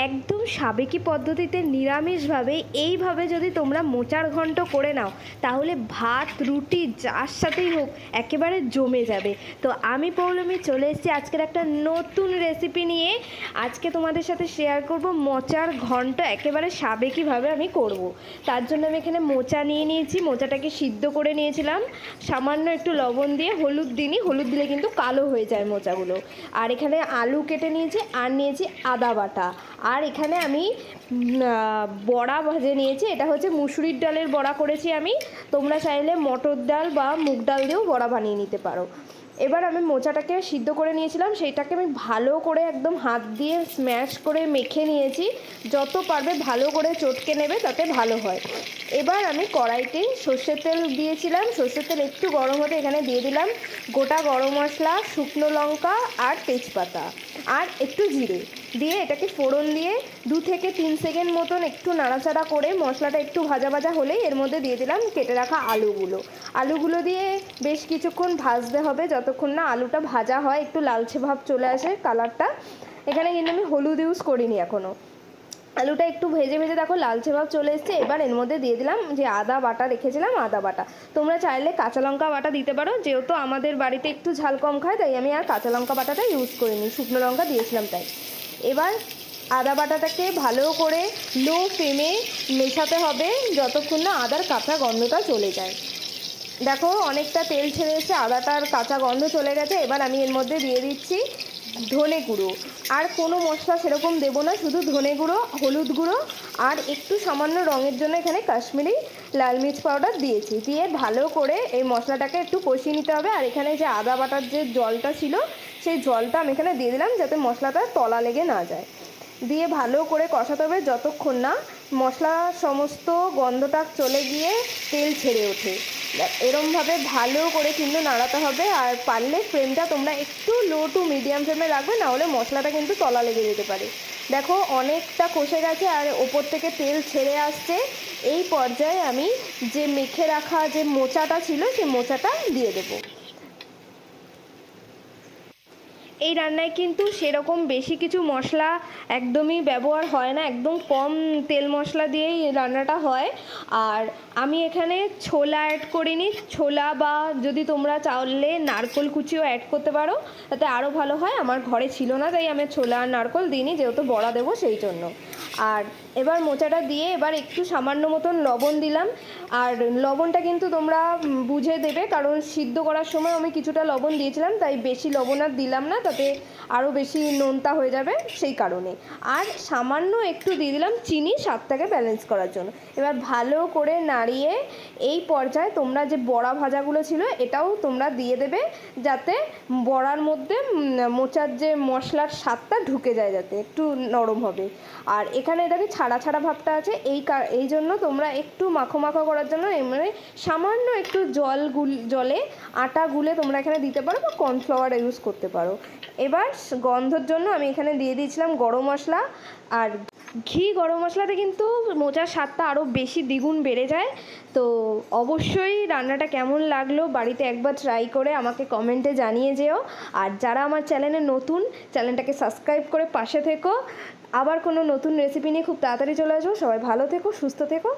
একদম সাবেকি পদ্ধতিতে নিরামিষভাবে এইভাবে যদি তোমরা মোচার ঘন্ট করে নাও তাহলে ভাত রুটি যার সাথেই হোক একেবারে জমে যাবে। তো আমি পৌলমী চলে এসেছি আজকের একটা নতুন রেসিপি নিয়ে। আজকে তোমাদের সাথে শেয়ার করব মোচার ঘন্ট একেবারে সাবেকিভাবে আমি করব। তার জন্য আমি এখানে মোচা নিয়ে নিয়েছি, মোচাটাকে সিদ্ধ করে নিয়েছিলাম সামান্য একটু লবণ দিয়ে, হলুদ দিইনি, হলুদ দিলে কিন্তু কালো হয়ে যায় মোচাগুলো। আর এখানে আলু কেটে নিয়েছি, আর নিয়েছি আদা বাটা, আর এখানে আমি বড়া ভেজে নিয়েছি। এটা হচ্ছে মুসুরির ডালের বড়া করেছি আমি, তোমরা চাইলে মটর ডাল বা মুগ ডাল দিয়েও বড়া বানিয়ে নিতে পারো। এবার আমি মোচাটাকে সিদ্ধ করে নিয়েছিলাম, সেইটাকে আমি ভালো করে একদম হাত দিয়ে স্ম্যাশ করে মেখে নিয়েছি। যত পারবে ভালো করে চটকে নেবে তাতে ভালো হয়। এবার আমি কড়াইতে সর্ষের তেল দিয়েছিলাম, সর্ষের তেল একটু গরম হতে এখানে দিয়ে দিলাম গোটা গরম মশলা, শুকনো লঙ্কা আর তেজপাতা আর একটু জিরে দিয়ে এটাকে ফোড়ন দিয়ে 2 থেকে 3 সেকেন্ড মতন একটু নাড়াচাড়া করে মশলাটা একটু ভাজা ভাজা হলেই এর মধ্যে দিয়ে দিলাম কেটে রাখা আলুগুলো দিয়ে বেশ কিছুক্ষণ ভাজতে হবে, যতক্ষণ না আলুটা ভাজা হয়, একটু লালচে ভাব চলে আসে কালারটা। এখানে কিন্তু আমি হলুদ ইউজ করিনি এখনও। আলুটা একটু ভেজে ভেজে দেখো লালচে ভাব চলে এসছে। এবার এর মধ্যে দিয়ে দিলাম যে আদা বাটা রেখেছিলাম, আদা বাটা। তোমরা চাইলে কাঁচা লঙ্কা বাটা দিতে পারো, যেহেতু আমাদের বাড়িতে একটু ঝাল কম খায় তাই আমি আর কাঁচা লঙ্কা বাটাটা ইউজ করিনি, শুকনো লঙ্কা দিয়েছিলাম তাই। এবার আদা বাটাটাকে ভালো করে লো ফ্লেমে মেশাতে হবে যতক্ষণ না আদার কাঁচা গন্ধটা চলে যায়। দেখো অনেকটা তেল ছেড়ে এসে আদাটার কাঁচা গন্ধ চলে গেছে। এবার আমি এর মধ্যে দিয়ে দিচ্ছি ধনে গুঁড়ো, আর কোনো মশলা সেরকম দেবো না, শুধু ধনে গুঁড়ো, হলুদ গুঁড়ো আর একটু সামান্য রঙের জন্য এখানে কাশ্মীরি লাল মির্চ পাউডার দিয়েছি। দিয়ে ভালো করে এই মশলাটাকে একটু কষিয়ে নিতে হবে। আর এখানে যে আদা বাটার যে জলটা ছিল সেই জলটা আমি এখানে দিয়ে দিলাম যাতে মশলাটা তলা লেগে না যায়। দিয়ে ভালো করে কষাতে হবে যতক্ষণ না মশলা সমস্ত গন্ধটা চলে গিয়ে তেল ছেড়ে ওঠে। এরমভাবে ভালো করে কিন্তু নাড়াতে হবে। আর পারলে ফ্লেমটা তোমরা একটু লো টু মিডিয়াম ফ্লেমে রাখবে, নাহলে মশলাটা কিন্তু তলা লেগে যেতে পারে। দেখো অনেকটা কষে গেছে আর ওপর থেকে তেল ছেড়ে আসছে। এই পর্যায়ে আমি যে মেখে রাখা যে মোচাটা ছিল সেই মোচাটা দিয়ে দেবো। এই রান্নায় কিন্তু সেরকম বেশি কিছু মশলা একদমই ব্যবহার হয় না, একদম কম তেল মশলা দিয়েই রান্নাটা হয়। আর আমি এখানে ছোলা অ্যাড করিনি, ছোলা বা যদি তোমরা চাইলে নারকেল কুচিও অ্যাড করতে পারো, তাতে আরও ভালো হয়। আমার ঘরে ছিল না তাই আমি ছোলা আর নারকেল দিইনি, যেহেতু বড়া দেবো সেই জন্য। আর এবার মোচাটা দিয়ে এবার একটু সামান্য মতন লবণ দিলাম। আর লবণটা কিন্তু তোমরা বুঝে দেবে, কারণ সিদ্ধ করার সময় আমি কিছুটা লবণ দিয়েছিলাম, তাই বেশি লবণ আর দিলাম না, তাতে আরও বেশি নোনতা হয়ে যাবে সেই কারণে। আর সামান্য একটু দিয়ে দিলাম চিনি স্বাদটাকে ব্যালেন্স করার জন্য। এবার ভালো করে নাড়িয়ে এই পর্যায়ে তোমরা যে বড়া ভাজাগুলো ছিল এটাও তোমরা দিয়ে দেবে, যাতে বড়ার মধ্যে মোচার যে মশলার স্বাদটা ঢুকে যায়, যাতে একটু নরম হবে। আর এখানে দেখো ছাড়া ছাড়া ভাবটা আছে, এই জন্য তোমরা একটু মাখো মাখো করার জন্য মানে সামান্য একটু জলে আটা গুলে তোমরা এখানে দিতে পারো বা কর্নফ্লাওয়ার ইউজ করতে পারো। এবার গন্ধর জন্য আমি এখানে দিয়ে দিয়েছিলাম গরম মশলা আর ঘি। গরম মশলাতে কিন্তু মোচার স্বাদটা আরও বেশি দ্বিগুণ বেড়ে যায়। তো অবশ্যই রান্নাটা কেমন লাগলো বাড়িতে একবার ট্রাই করে আমাকে কমেন্টে জানিয়ে যেও। আর যারা আমার চ্যানেলে নতুন, চ্যানেলটাকে সাবস্ক্রাইব করে পাশে থেকো। আবার কোনো নতুন রেসিপি নিয়ে খুব তাড়াতাড়ি চলে আসবো। সবাই ভালো থেকো, সুস্থ থেকো।